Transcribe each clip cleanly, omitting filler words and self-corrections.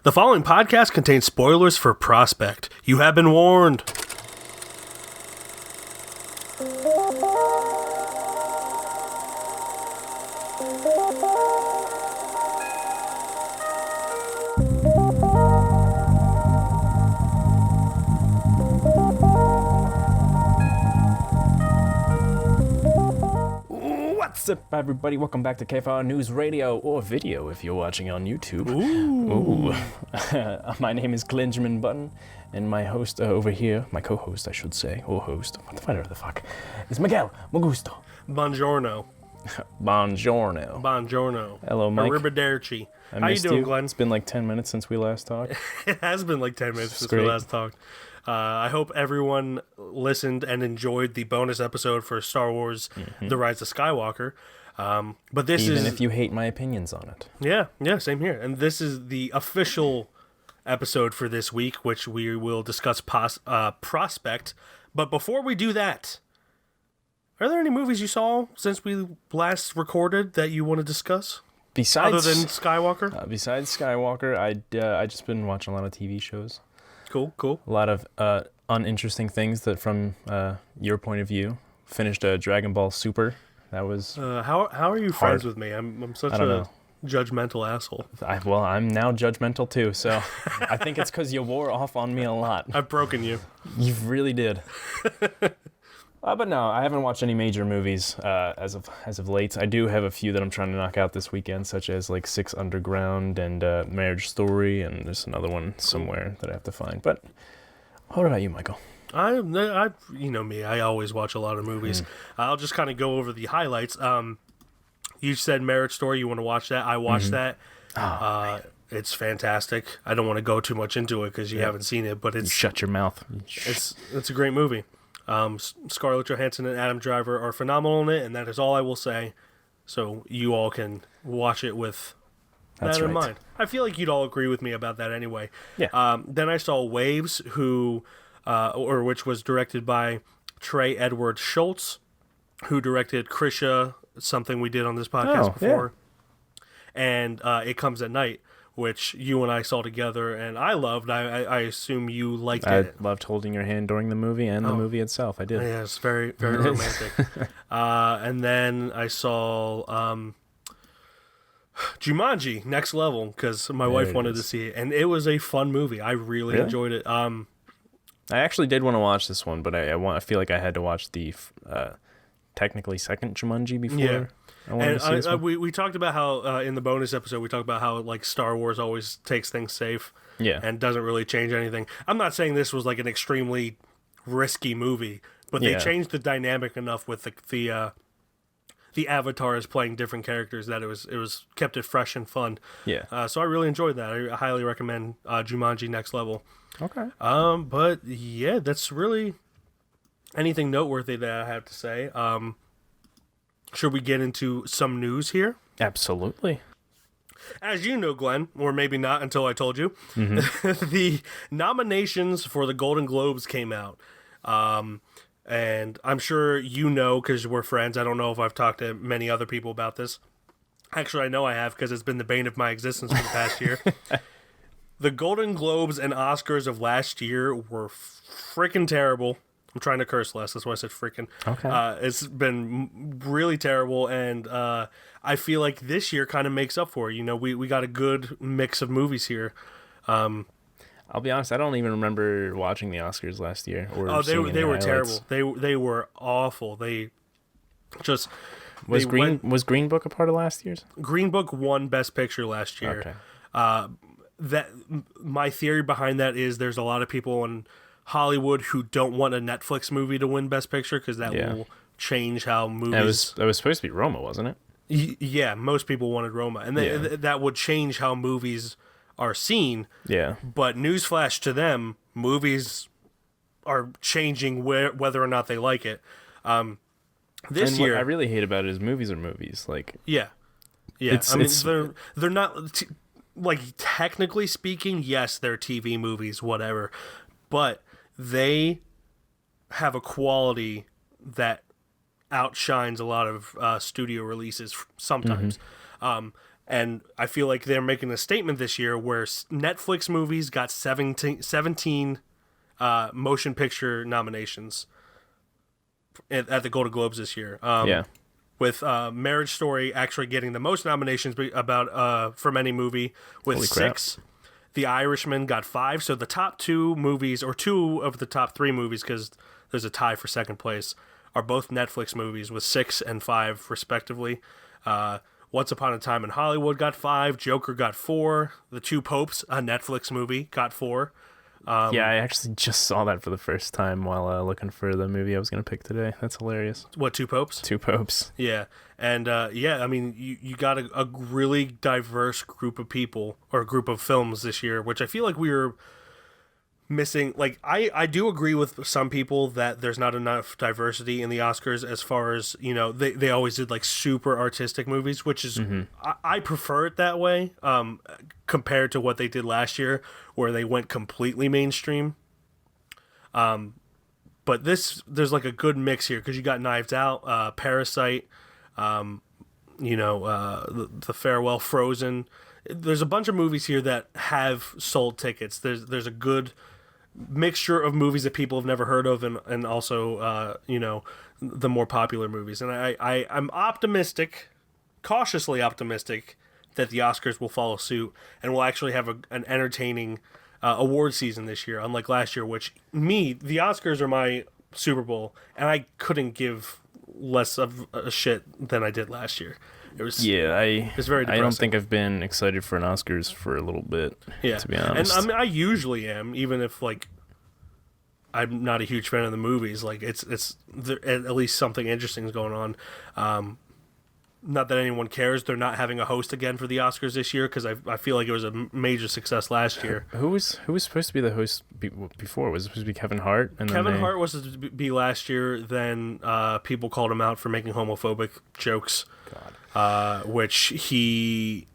The following podcast contains spoilers for Prospect. You have been warned. What's up, everybody? Welcome back to KFR News Radio, or video if you're watching on YouTube. Ooh. My name is Glen Button, and my host over here, my co-host, I should say, or host, whatever the fuck, is Miguel Mogusto. Buongiorno. Buongiorno. Buongiorno. Hello, Mike. Arrivederci. I How you missed doing, Glenn? It's been like 10 minutes since we last talked. It has been like 10 minutes since great. we last talked. I hope everyone listened and enjoyed the bonus episode for Star Wars The Rise of Skywalker. But this Even is... if you hate my opinions on it. Yeah, same here. And this is the official episode for this week, which we will discuss Prospect. But before we do that, are there any movies you saw since we last recorded that you want to discuss? Besides, Other than Skywalker? Besides Skywalker, I just been watching a lot of TV shows. Cool. A lot of uninteresting things that, from your point of view, finished Dragon Ball Super. That was how are you friends with me? I'm such a judgmental asshole. I'm now judgmental too. So I think it's because you wore off on me a lot. I've broken you. You really did. But no, I haven't watched any major movies as of late. I do have a few that I'm trying to knock out this weekend, such as like Six Underground and Marriage Story, and there's another one somewhere that I have to find. But what about you, Michael? I you know me. I always watch a lot of movies. I'll just kind of go over the highlights. You said Marriage Story. You want to watch that? I watched that. It's fantastic. I don't want to go too much into it because you haven't seen it, but it's Shut your mouth. It's a great movie. Scarlett Johansson and Adam Driver are phenomenal in it, and that is all I will say. So you all can watch it with that in mind. I feel like you'd all agree with me about that anyway. Yeah. Then I saw Waves, which was directed by Trey Edward Schultz, who directed Krisha, something we did on this podcast before, and It Comes at Night, which you and I saw together, and I loved. I assume you liked it. I loved holding your hand during the movie and the movie itself. I did. Yeah, it's very, very romantic. And then I saw Jumanji Next Level, because my wife wanted to see it, and it was a fun movie. I really enjoyed it. I actually did want to watch this one, but I feel like I had to watch the technically second Jumanji before. Yeah. And we talked about how in the bonus episode we talked about how like Star Wars always takes things safe, and doesn't really change anything. I'm not saying this was like an extremely risky movie, but they changed the dynamic enough with the avatars playing different characters that it was kept it fresh and fun. Yeah. So I really enjoyed that. I highly recommend Jumanji Next Level. Okay. But yeah, that's really anything noteworthy that I have to say. Should we get into some news here? Absolutely. As you know, Glenn, or maybe not until I told you, the nominations for the Golden Globes came out. And I'm sure you know because we're friends. I don't know if I've talked to many other people about this. Actually, I know I have because it's been the bane of my existence for the past year. The Golden Globes and Oscars of last year were freaking terrible. I'm trying to curse less. That's why I said freaking. Okay. It's been really terrible, and I feel like this year kind of makes up for it. You know, we got a good mix of movies here. I'll be honest, I don't even remember watching the Oscars last year. They were terrible. They were awful. They just was Green Book a part of last year's? Green Book won Best Picture last year. Okay. That my theory behind that is there's a lot of people in Hollywood who don't want a Netflix movie to win Best Picture because that will change how movies. That was supposed to be Roma, wasn't it? Yeah, most people wanted Roma, and that would change how movies are seen. Yeah. But newsflash to them, movies are changing whether or not they like it. This year, what I really hate about it is movies are movies. Like they're not like technically speaking. Yes, they're TV movies, whatever, but they have a quality that outshines a lot of studio releases sometimes. And I feel like they're making a statement this year where Netflix movies got 17 motion picture nominations at the Golden Globes this year. With Marriage Story actually getting the most nominations from any movie with 6. The Irishman got 5. So the top 2 movies, or 2 of the top 3 movies, because there's a tie for second place, are both Netflix movies with 6 and 5 respectively. Once Upon a Time in Hollywood got 5. Joker got 4. The Two Popes, a Netflix movie, got 4. I actually just saw that for the first time while looking for the movie I was going to pick today. That's hilarious. What, Two Popes? Two Popes. Yeah. And, I mean, you got a really diverse group of people, or a group of films this year, which I feel like we were missing. Like, I do agree with some people that there's not enough diversity in the Oscars as far as, they always did, like, super artistic movies, which is, I prefer it that way, compared to what they did last year, where they went completely mainstream. But there's like a good mix here, because you got Knives Out, Parasite, The Farewell, Frozen. There's a bunch of movies here that have sold tickets. There's a good mixture of movies that people have never heard of, and also the more popular movies. And I'm optimistic, cautiously optimistic, that the Oscars will follow suit and will actually have an entertaining award season this year, unlike last year, which the Oscars are my Super Bowl, and I couldn't give less of a shit than I did last year. It was very depressing. I don't think I've been excited for an Oscars for a little bit, to be honest. And I usually am, even if like I'm not a huge fan of the movies. Like it's at least something interesting is going on. Not that anyone cares. They're not having a host again for the Oscars this year, because I feel like it was a major success last year. Who was supposed to be the host before? Was it supposed to be Kevin Hart? Kevin Hart was to be last year. Then people called him out for making homophobic jokes, which he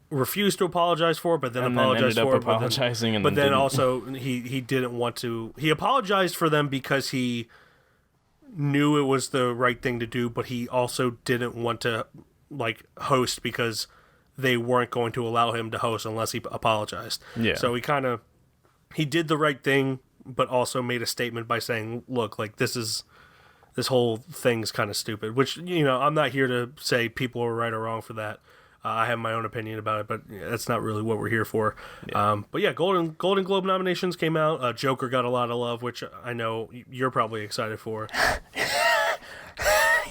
refused to apologize for, but then apologized for. But then also he didn't want to. He apologized for them because he knew it was the right thing to do, but he also didn't want to host, because they weren't going to allow him to host unless he apologized. Yeah. So he did the right thing, but also made a statement by saying, look, like this whole thing's kind of stupid, which, I'm not here to say people are right or wrong for that. I have my own opinion about it, but that's not really what we're here for. Yeah. But yeah, Golden Globe nominations came out. Joker got a lot of love, which I know you're probably excited for.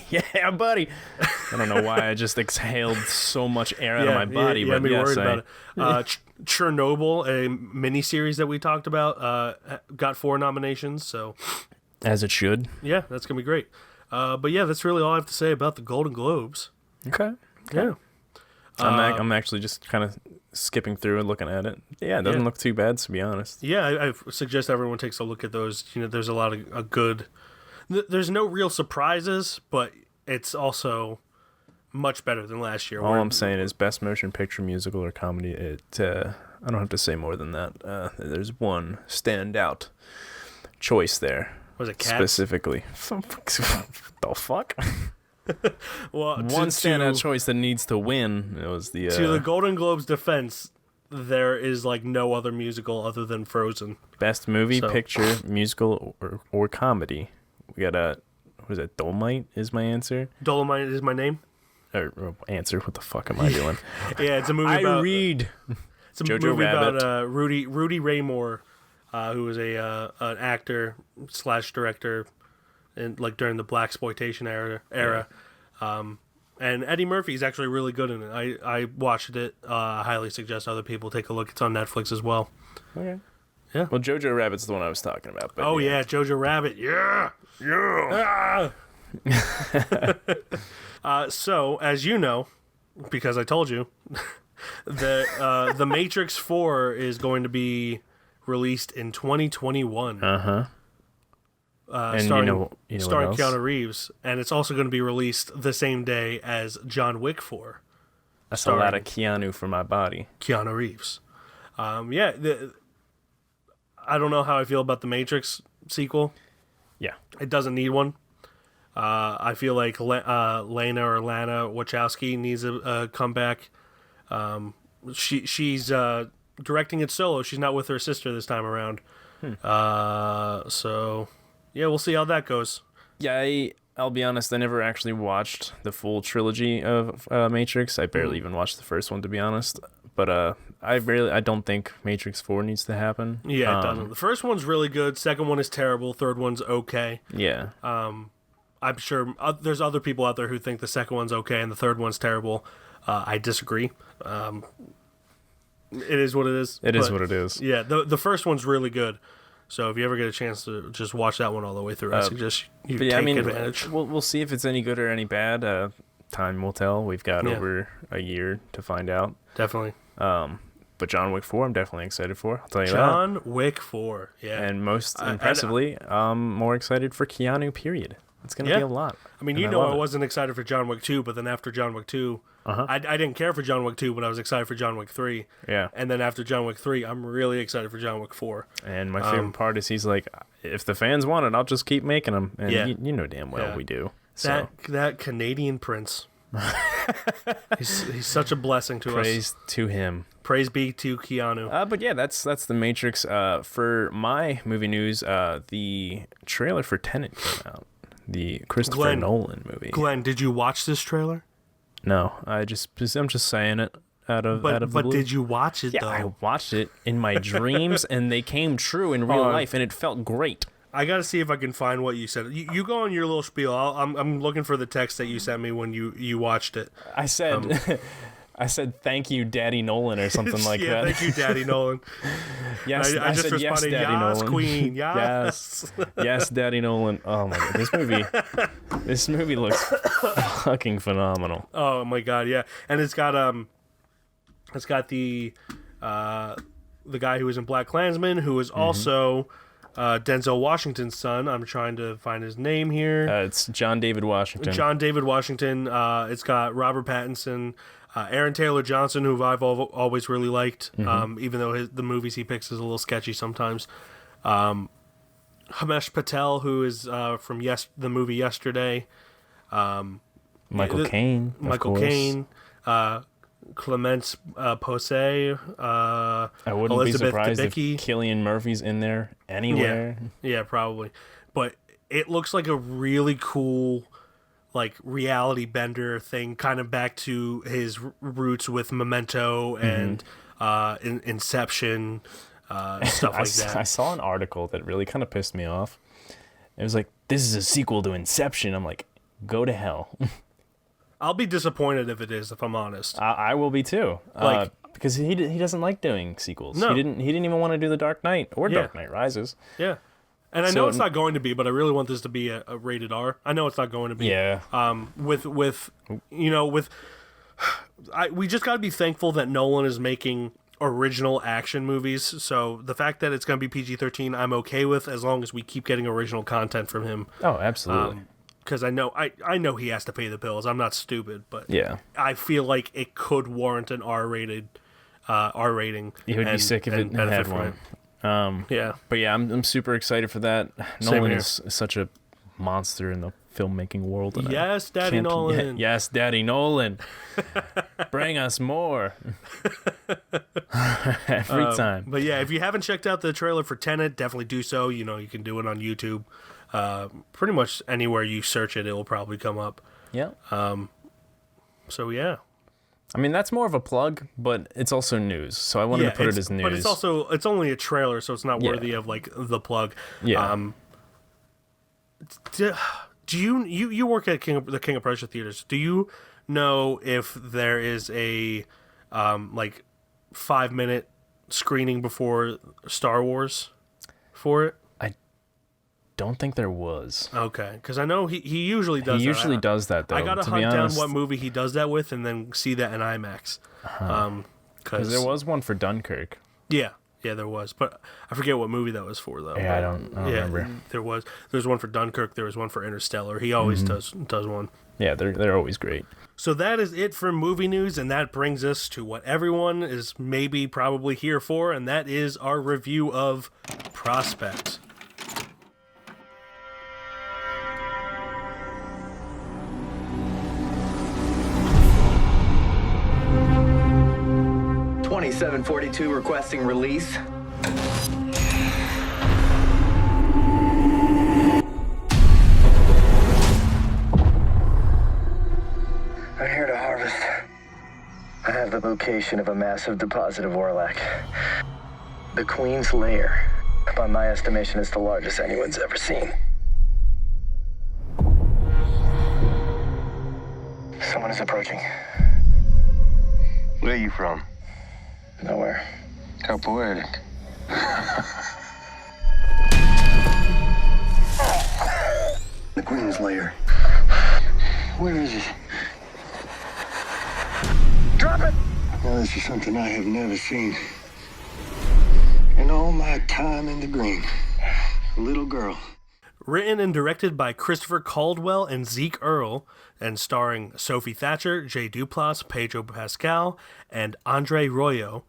Yeah, buddy. I don't know why I just exhaled so much air out of my body, but yes, worried about it. Chernobyl, a miniseries that we talked about, got 4 nominations. So, as it should. Yeah, that's gonna be great. But yeah, that's really all I have to say about the Golden Globes. Okay. Yeah. I'm actually just kind of skipping through and looking at it. Yeah, it doesn't look too bad, to be honest. Yeah, I suggest everyone takes a look at those. There's a lot of good. There's no real surprises, but it's also much better than last year. All I'm saying is best motion picture, musical, or comedy. I don't have to say more than that. There's one standout choice there. Was it Cats? Specifically. The fuck? Well, one standout choice that needs to win. It was the to the Golden Globes' defense, there is no other musical other than Frozen. Best movie, picture, musical, or comedy. We got what is it? Dolomite is my answer. Dolomite is my name. Or answer. What the fuck am I doing? Yeah, it's a movie about. I read. It's a Jojo movie Rabbit. about Rudy Ray Moore, who was an actor / director, in during the blaxploitation era. And Eddie Murphy's actually really good in it. I watched it. I highly suggest other people take a look. It's on Netflix as well. Okay. Yeah. Well, Jojo Rabbit's the one I was talking about. But yeah, Jojo Rabbit. Yeah. So, as you know, because I told you, the Matrix 4 is going to be released in 2021. Uh-huh. Starring what else? Keanu Reeves, and it's also going to be released the same day as John Wick 4. That's a lot of Keanu for my body. Keanu Reeves. I don't know how I feel about the Matrix sequel. Yeah. It doesn't need one. I feel like Lana Wachowski needs a comeback. She's directing it solo. She's not with her sister this time around. So yeah, we'll see how that goes. Yeah, I'll be honest, I never actually watched the full trilogy of Matrix. I barely even watched the first one, to be honest. But I don't think Matrix 4 needs to happen. Yeah, it doesn't. The first one's really good. Second one is terrible. Third one's okay. Yeah. I'm sure there's other people out there who think the second one's okay and the third one's terrible. I disagree. It is what it is. It is what it is. Yeah, the first one's really good. So if you ever get a chance to just watch that one all the way through, I suggest you take advantage. We'll see if it's any good or any bad. Time will tell. We've got over a year to find out. Definitely. But John Wick 4, I'm definitely excited for. I'll tell you John Wick 4, yeah. And most impressively, I'm more excited for Keanu, period. It's going to be a lot. I mean, I wasn't excited for John Wick 2, but then after John Wick 2, I didn't care for John Wick 2, but I was excited for John Wick 3. Yeah. And then after John Wick 3, I'm really excited for John Wick 4. And my favorite part is he's like, if the fans want it, I'll just keep making them. And you know damn well we do. So. That Canadian prince. he's such a blessing to us. Praise to him. Praise be to Keanu. But yeah, that's the Matrix. For my movie news, the trailer for Tenet came out. The Christopher Nolan movie. Glenn, did you watch this trailer? No, I'm just saying it out of the But blue. did you watch it though? Yeah, I watched it in my dreams, and they came true in real life, and it felt great. I gotta see if I can find what you said. You go on your little spiel. I'm looking for the text that you sent me when you watched it. I said, I said thank you, Daddy Nolan, or something like that. Yeah, thank you, Daddy Nolan. Yes, I just said, responded, yes, Daddy yes, Nolan. Queen, yes. Yes, Daddy Nolan. Oh my god, this movie looks fucking phenomenal. Oh my god, yeah, and it's got the guy who was in Black Klansman, who is also Denzel Washington's son. I'm trying to find his name here. It's John David Washington. John David Washington. It's got Robert Pattinson, Aaron Taylor Johnson, who I've always really liked, even though the movies he picks is a little sketchy sometimes. Himesh Patel, who is from the movie Yesterday. Michael Caine. Michael Caine. Clemence Posey. I wouldn't Elizabeth be surprised Debicki. if Cillian Murphy's in there anywhere. Yeah, probably. But it looks like a really cool, like, reality bender thing, kind of back to his roots with Memento and Inception, stuff like that. I saw an article that really kind of pissed me off. It was like, this is a sequel to Inception. I'm like, go to hell. I'll be disappointed if it is, if I'm honest. I will be too. Because he doesn't like doing sequels. No. He didn't even want to do The Dark Knight or Dark Knight Rises. Yeah. And I know it's not going to be, but I really want this to be a rated R. I know it's not going to be. Yeah. We just got to be thankful that Nolan is making original action movies. So the fact that it's going to be PG-13, I'm okay with, as long as we keep getting original content from him. Oh, absolutely. Because I know he has to pay the bills. I'm not stupid, but yeah, I feel like it could warrant an R rating. He would be sick if it had one. Yeah, but yeah, I'm super excited for that. Nolan is such a monster in the filmmaking world. And yes, Daddy Nolan. Yes, Daddy Nolan. Bring us more. Every time. But yeah, if you haven't checked out the trailer for Tenet, definitely do so. You know, you can do it on YouTube. Pretty much anywhere you search it, will probably come up. Yeah. So yeah. I mean, that's more of a plug, but it's also news. So I wanted to put it as news. But it's only a trailer, so it's not worthy of like the plug. Yeah. Do you work at the King of Prussia theaters? Do you know if there is a 5-minute screening before Star Wars for it? Don't think there was. Okay, because I know he usually does. He usually does that though. I gotta hunt down what movie he does that with, and then see that in IMAX. Because there was one for Dunkirk. Yeah, there was, but I forget what movie that was for though. Yeah, I don't remember. There's one for Dunkirk. There was one for Interstellar. He always does one. Yeah, they're always great. So that is it for movie news, and that brings us to what everyone is probably here for, and that is our review of Prospect. 742 requesting release. I'm here to harvest. I have the location of a massive deposit of Orlac. The Queen's Lair. By my estimation, it's the largest anyone's ever seen. Someone is approaching. Where are you from? Nowhere. How poetic. The Queen's Lair. Where is it? Drop it! Now, this is something I have never seen. In all my time in the green. A little girl. Written and directed by Christopher Caldwell and Zeke Earl, and starring Sophie Thatcher, Jay Duplass, Pedro Pascal, and Andre Royo.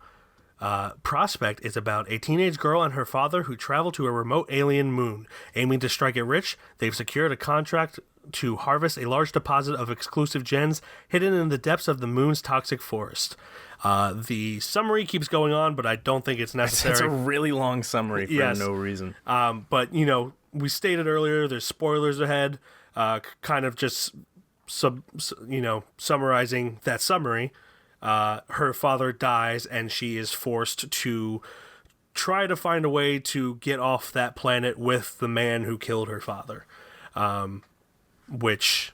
Prospect is about a teenage girl and her father who travel to a remote alien moon. Aiming to strike it rich, they've secured a contract to harvest a large deposit of exclusive gems hidden in the depths of the moon's toxic forest. The summary keeps going on, but I don't think it's necessary. It's a really long summary for Yes. no reason. But, we stated earlier, there's spoilers ahead, kind of just, summarizing that summary. Her father dies, and she is forced to try to find a way to get off that planet with the man who killed her father. Which,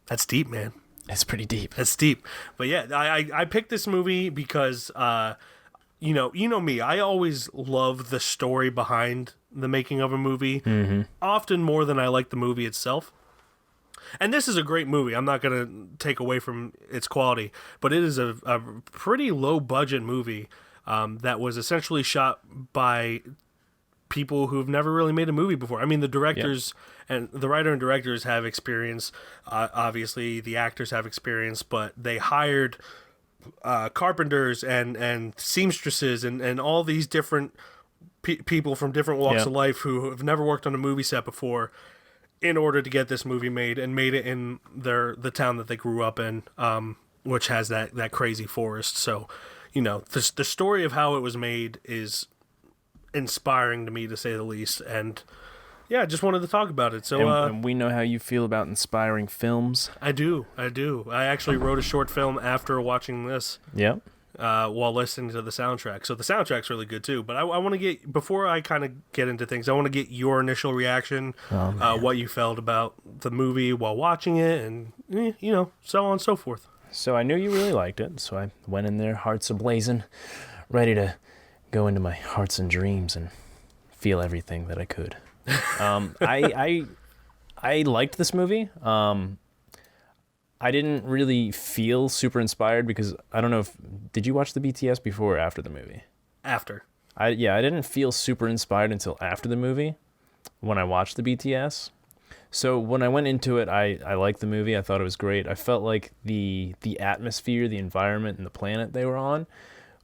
that's deep, man. It's pretty deep. That's deep. But yeah, I picked this movie because, you know me, I always love the story behind the making of a movie, often more than I like the movie itself. And this is a great movie. I'm not going to take away from its quality, but it is a pretty low budget movie that was essentially shot by people who've never really made a movie before. I mean, the directors and the writer and directors have experience. Obviously, the actors have experience, but they hired carpenters and seamstresses and all these different people from different walks of life who have never worked on a movie set before in order to get this movie made, and made it in the town that they grew up in, which has that crazy forest. So, the story of how it was made is inspiring to me, to say the least. And yeah, I just wanted to talk about it. So and we know how you feel about inspiring films. I do. I actually wrote a short film after watching this. Yep. While listening to the soundtrack. So the soundtrack's really good too. But I want to get, before I kind of get into things, I want to get your initial reaction, what you felt about the movie while watching it, and so on and so forth. So I knew you really liked it, so I went in there, hearts ablazing, ready to go into my hearts and dreams and feel everything that I could. I liked this movie. I didn't really feel super inspired because I don't know if, did you watch the BTS before or after the movie? After. I didn't feel super inspired until after the movie when I watched the BTS. So when I went into it, I liked the movie. I thought it was great. I felt like the atmosphere, the environment, and the planet they were on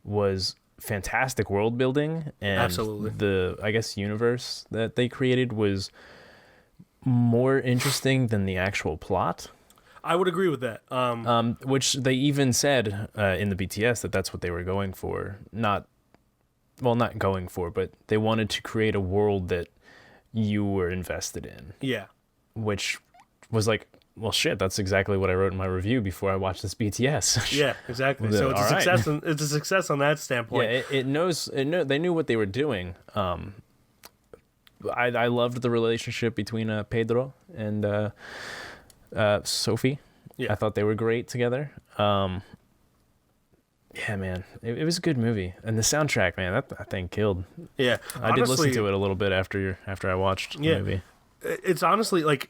was fantastic world building, and absolutely the, I guess, universe that they created was more interesting than the actual plot. I would agree with that. Which they even said in the BTS that's what they were going for. Not going for, but they wanted to create a world that you were invested in. Yeah. Which was like, well, shit, that's exactly what I wrote in my review before I watched this BTS. Yeah, exactly. So it's a success. It's a success on that standpoint. Yeah, they knew what they were doing. I loved the relationship between Pedro and Sophie. Yeah. I thought they were great together. Yeah, man, it was a good movie, and the soundtrack, man, that thing killed. Yeah, I did listen to it a little bit after I watched the movie. It's honestly like,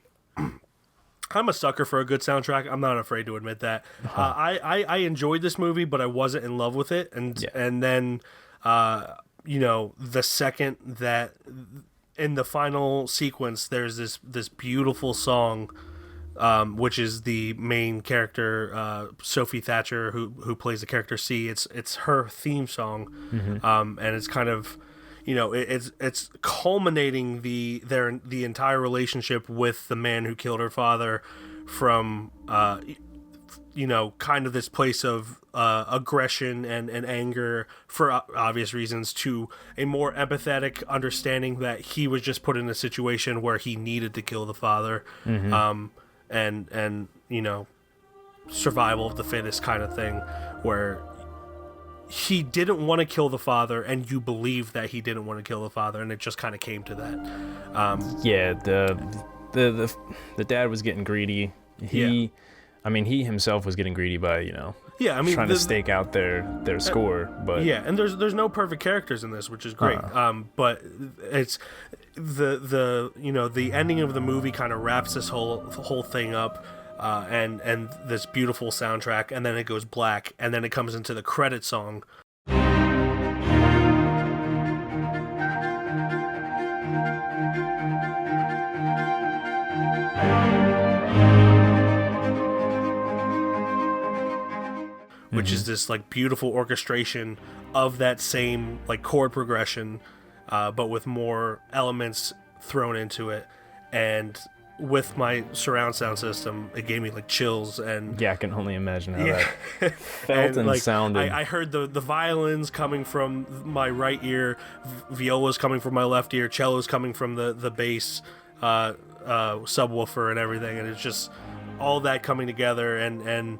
I'm a sucker for a good soundtrack. I'm not afraid to admit that. I enjoyed this movie, but I wasn't in love with it, and then the second that in the final sequence, there's this beautiful song. Which is the main character, Sophie Thatcher, who plays the character C. It's her theme song, and it's kind of, it's culminating the entire relationship with the man who killed her father from, kind of this place of aggression and anger for obvious reasons, to a more empathetic understanding that he was just put in a situation where he needed to kill the father, and survival of the fittest kind of thing, where he didn't want to kill the father, and you believe that he didn't want to kill the father, and it just kind of came to that. The dad was getting greedy. He himself was getting greedy by trying to stake out their score. But and there's no perfect characters in this, which is great. But it's the ending of the movie kind of wraps this whole thing up. And this beautiful soundtrack, and then it goes black, and then it comes into the credit song. Which is this like beautiful orchestration of that same like chord progression, but with more elements thrown into it. And with my surround sound system, it gave me like chills. And I can only imagine how that felt and like, sounded. I heard the violins coming from my right ear, violas coming from my left ear, cellos coming from the bass subwoofer and everything, and it's just all that coming together. And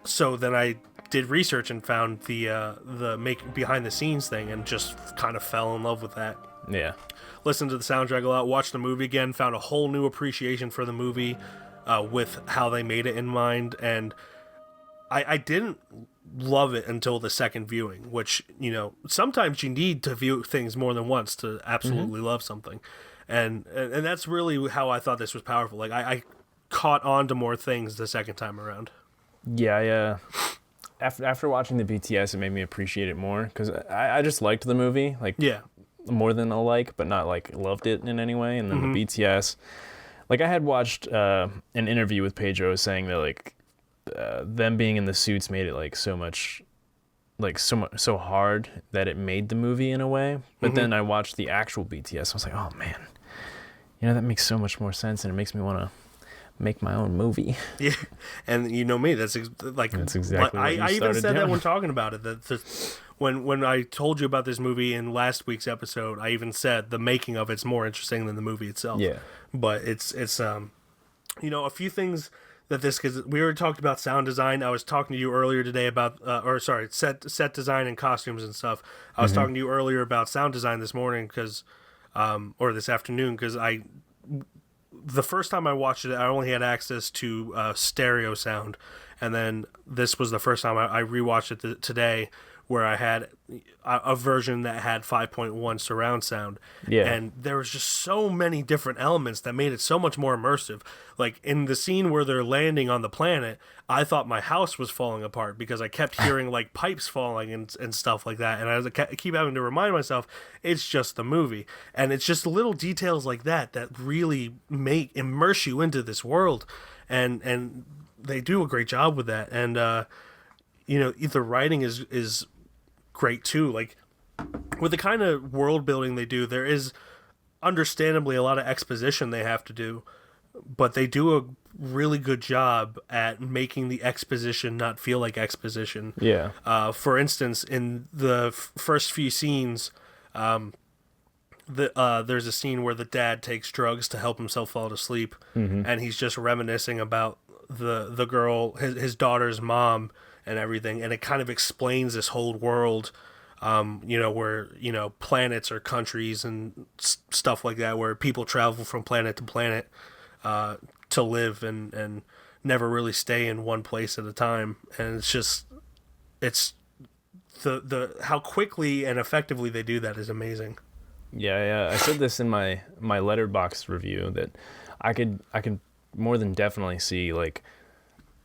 so then I did research and found the behind the scenes thing, and just kind of fell in love with that. Yeah. Listened to the soundtrack a lot, watched the movie again, found a whole new appreciation for the movie with how they made it in mind. And I didn't love it until the second viewing, which, sometimes you need to view things more than once to absolutely love something. And that's really how I thought this was powerful. Like, I caught on to more things the second time around. Yeah. After watching the BTS, it made me appreciate it more, because I just liked the movie. More than but not like loved it in any way. And then the BTS, like, I had watched an interview with Pedro saying that like them being in the suits made it like so hard that it made the movie in a way. But then I watched the actual BTS. I was like, oh man, that makes so much more sense, and it makes me want to make my own movie. Yeah, and me, that's exactly what I even said that when talking about it. That when I told you about this movie in last week's episode, I even said the making of it's more interesting than the movie itself. Yeah, but it's a few things that because we already talked about sound design. I was talking to you earlier today about set design and costumes and stuff. I was talking to you earlier about sound design this morning or this afternoon, because the first time I watched it, I only had access to stereo sound, and then this was the first time I rewatched it today, where I had a version that had 5.1 surround sound. Yeah. And there was just so many different elements that made it so much more immersive. Like, in the scene where they're landing on the planet, I thought my house was falling apart, because I kept hearing like pipes falling and stuff like that. And I keep having to remind myself, it's just the movie. And it's just little details like that really immerse you into this world. And they do a great job with that. And, the writing is great too. Like, with the kind of world building they do, there is understandably a lot of exposition they have to do, but they do a really good job at making the exposition not feel like exposition. Yeah. For instance, in the first few scenes, there's a scene where the dad takes drugs to help himself fall to sleep, and he's just reminiscing about the girl, his daughter's mom, and everything, and it kind of explains this whole world, where planets or countries and stuff like that, where people travel from planet to planet to live and never really stay in one place at a time. And it's the how quickly and effectively they do that is amazing. Yeah. I said this in my Letterboxd review, that I could more than definitely see like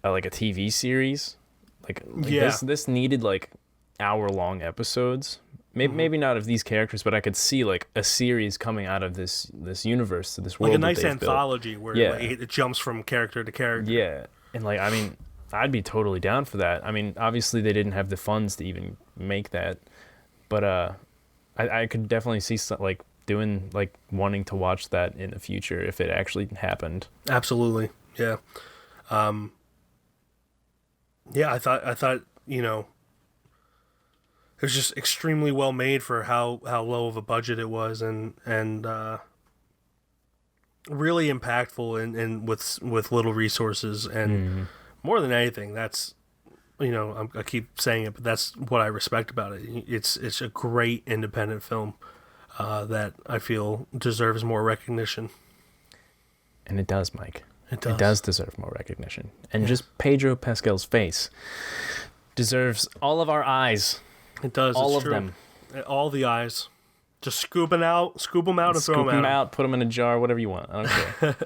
a TV series. This needed like hour-long episodes. Maybe not of these characters, but I could see like a series coming out of this universe, this world. Like a nice anthology where it jumps from character to character. Yeah, and I'd be totally down for that. I mean, obviously they didn't have the funds to even make that, but I could definitely see doing wanting to watch that in the future if it actually happened. Absolutely, yeah. Yeah, I thought, it was just extremely well made for how low of a budget it was, and really impactful and with little resources, and more than anything, that's, I keep saying it, but that's what I respect about it. It's a great independent film that I feel deserves more recognition. And it does, Mike. It does. It does deserve more recognition. And just Pedro Pascal's face deserves all of our eyes. It does. All it's of true. them. All the eyes. Just scoop them out and throw them out. Scoop them out, put them in a jar, whatever you want. I don't care.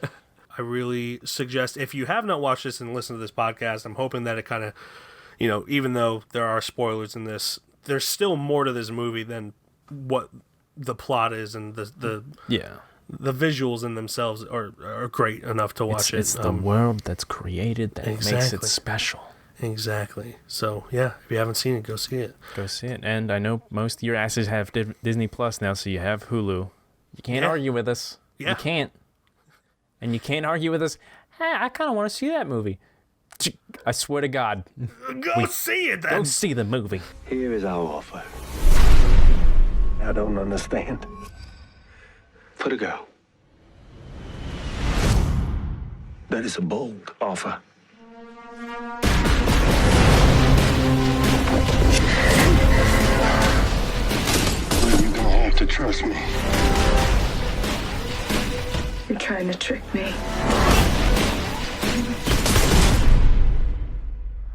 I really suggest, if you have not watched this and listened to this podcast, I'm hoping that it kind of, even though there are spoilers in this, there's still more to this movie than what the plot is, and the visuals in themselves are great enough to watch it. It's the world that's created that makes it special. Exactly. So, yeah, if you haven't seen it, go see it. Go see it. And I know most of your asses have Disney Plus now, so you have Hulu. You can't argue with us. Yeah. You can't. And you can't argue with us, hey, I kind of want to see that movie. I swear to God. Go see it, then. Go see the movie. Here is our offer. I don't understand. For the girl. That is a bold offer. Well, you're gonna have to trust me. You're trying to trick me.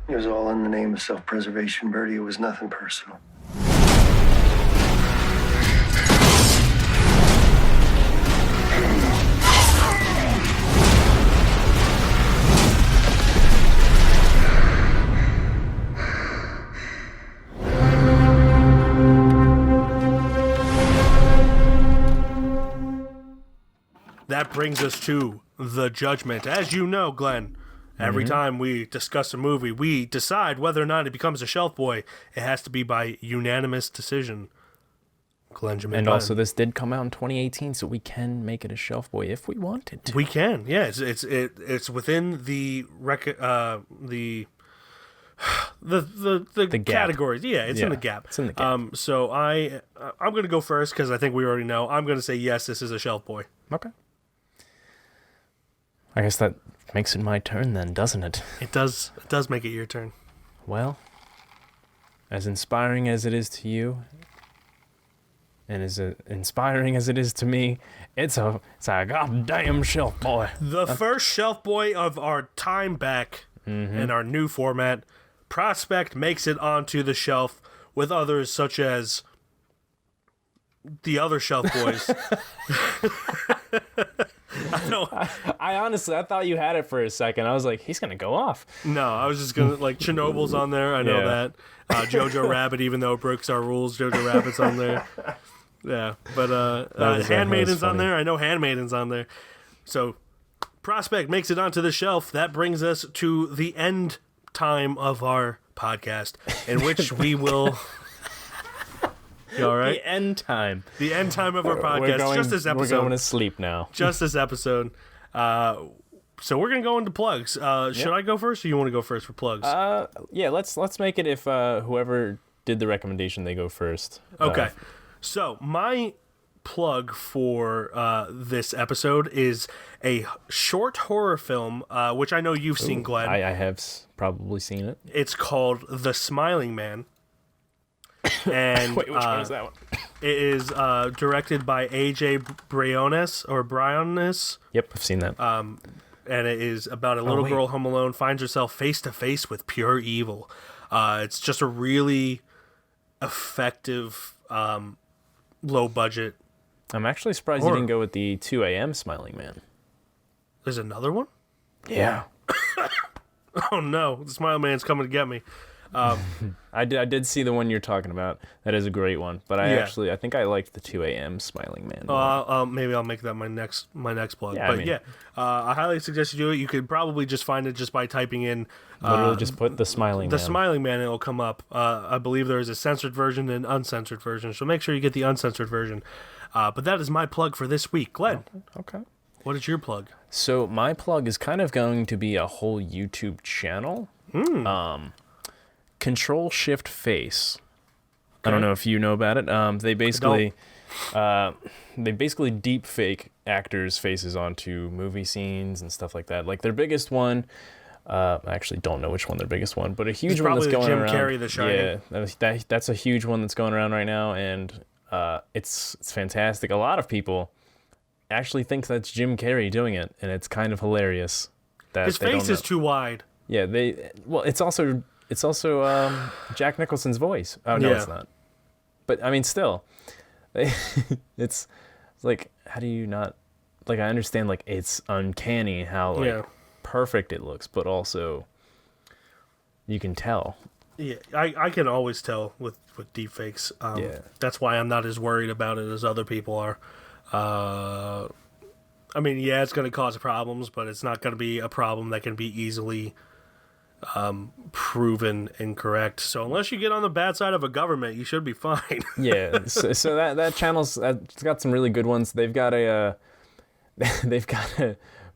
It was all in the name of self-preservation, Bertie. It was nothing personal. That brings us to the judgment. As you know, Glenn, every time we discuss a movie, we decide whether or not it becomes a shelf boy. It has to be by unanimous decision. And also, this did come out in 2018, so we can make it a shelf boy if we wanted to. We can, yeah. It's within the gap. categories. Yeah, it's in the gap. It's in the gap. So I'm going to go first because I think we already know. I'm going to say yes. This is a shelf boy. Okay. I guess that makes it my turn then, doesn't it? It does. It does make it your turn. Well, as inspiring as it is to you, and as inspiring as it is to me, it's a goddamn shelf boy. The first shelf boy of our time back in our new format, Prospect makes it onto the shelf with others such as the other shelf boys. I honestly, I thought you had it for a second. I was like, he's gonna go off. No, I was just gonna Chernobyl's on there. I know that. Jojo Rabbit, even though it breaks our rules, Jojo Rabbit's on there. Yeah, but Handmaiden's on there. I know Handmaiden's on there. So Prospect makes it onto the shelf. That brings us to the end time of our podcast, in which we will. You all right? The end time. The end time of our podcast. Just this episode. We're going to sleep now. Just this episode. So we're gonna go into plugs. Should I go first, or you want to go first for plugs? Yeah. Let's make it if whoever did the recommendation they go first. Okay. So my plug for this episode is a short horror film, which I know you've seen, Glenn. I have probably seen it. It's called The Smiling Man. And wait, which one is that one? It is directed by A.J. Briones. Yep, I've seen that. And it is about a little girl home alone finds herself face to face with pure evil. It's just a really effective, low budget. I'm actually surprised you didn't go with the 2 a.m. Smiling Man. There's another one? Yeah. Oh no, the Smiling Man's coming to get me. I did see the one you're talking about. That is a great one. But I think I liked the 2 a.m. Smiling Man. Maybe I'll make that my next plug. Yeah, but I highly suggest you do it. You could probably just find it just by typing in. Literally just put The Smiling Man. The Smiling Man, and it'll come up. I believe there is a censored version and uncensored version, so make sure you get the uncensored version. But that is my plug for this week. Glenn. Okay. What is your plug? So my plug is kind of going to be a whole YouTube channel. Control Shift Face. Okay. I don't know if you know about it. They basically deep fake actors' faces onto movie scenes and stuff like that. Like their biggest one, I actually don't know which one their biggest one, but a huge one that's going Jim around. Carrey, The Shining. Yeah, that's a huge one that's going around right now, and it's fantastic. A lot of people actually think that's Jim Carrey doing it, and it's kind of hilarious. That his face is too wide. Yeah, it's also Jack Nicholson's voice. Oh no, it's not. But I mean, still, it's like, how do you not? Like, I understand, like, it's uncanny how perfect it looks, but also you can tell. Yeah, I can always tell with deepfakes. That's why I'm not as worried about it as other people are. I mean, yeah, it's going to cause problems, but it's not going to be a problem that can be easily proven incorrect. So unless you get on the bad side of a government, you should be fine. Yeah, so that channel's it's got some really good ones. They've got a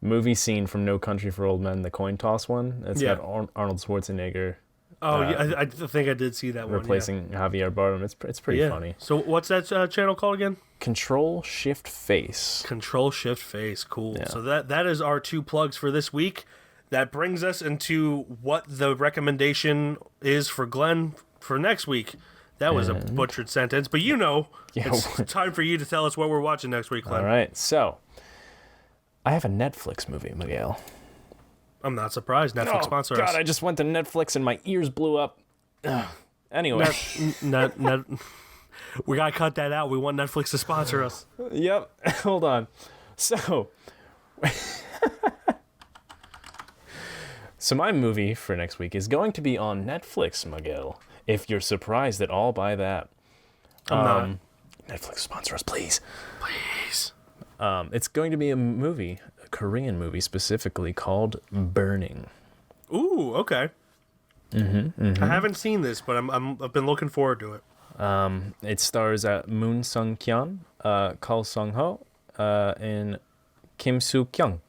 movie scene from No Country for Old Men, the coin toss one. It's got Arnold Schwarzenegger. Oh, yeah, I think I did see that one. Replacing Javier Bardem. It's pretty funny. So what's that channel called again? Control Shift Face. Control Shift Face. Cool. Yeah. So that is our 2 plugs for this week. That brings us into what the recommendation is for Glenn for next week. That was a butchered sentence, but it's time for you to tell us what we're watching next week, Glenn. All right. So I have a Netflix movie, Miguel. I'm not surprised. Netflix sponsor us. God, I just went to Netflix and my ears blew up. Anyway. We got to cut that out. We want Netflix to sponsor us. Yep. Hold on. So my movie for next week is going to be on Netflix, Miguel. If you're surprised at all by that. I'm not. Netflix sponsor us, please. Please. It's going to be a movie, a Korean movie specifically, called Burning. Ooh, okay. I haven't seen this, but I've been looking forward to it. It stars Moon Sung-kyun, Kal Sung-ho, and Kim Soo-kyung.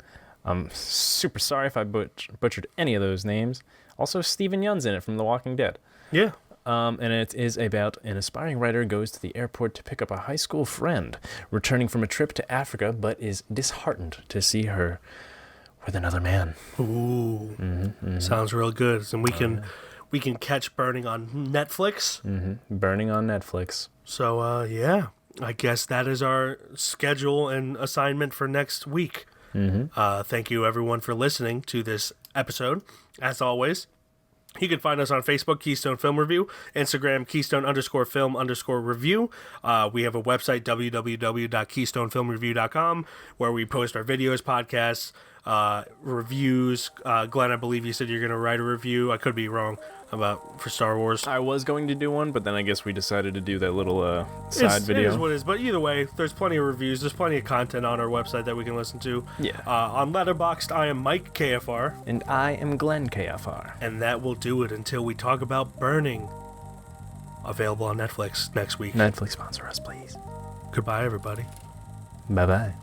I'm super sorry if I butchered any of those names. Also, Steven Yeun's in it from The Walking Dead. Yeah. And it is about an aspiring writer goes to the airport to pick up a high school friend, returning from a trip to Africa, but is disheartened to see her with another man. Ooh. Sounds real good. And we can catch Burning on Netflix. Burning on Netflix. So, I guess that is our schedule and assignment for next week. Thank you, everyone, for listening to this episode. As always, you can find us on Facebook, Keystone Film Review, Instagram, Keystone_film_review. We have a website, www.keystonefilmreview.com, where we post our videos, podcasts, reviews. Glenn, I believe you said you're going to write a review. I could be wrong for Star Wars. I was going to do one, but then I guess we decided to do that little side video. It is what it is, but either way, there's plenty of reviews. There's plenty of content on our website that we can listen to. Yeah. On Letterboxd, I am Mike KFR. And I am Glen KFR. And that will do it until we talk about Burning. Available on Netflix next week. Netflix sponsor us, please. Goodbye, everybody. Bye-bye.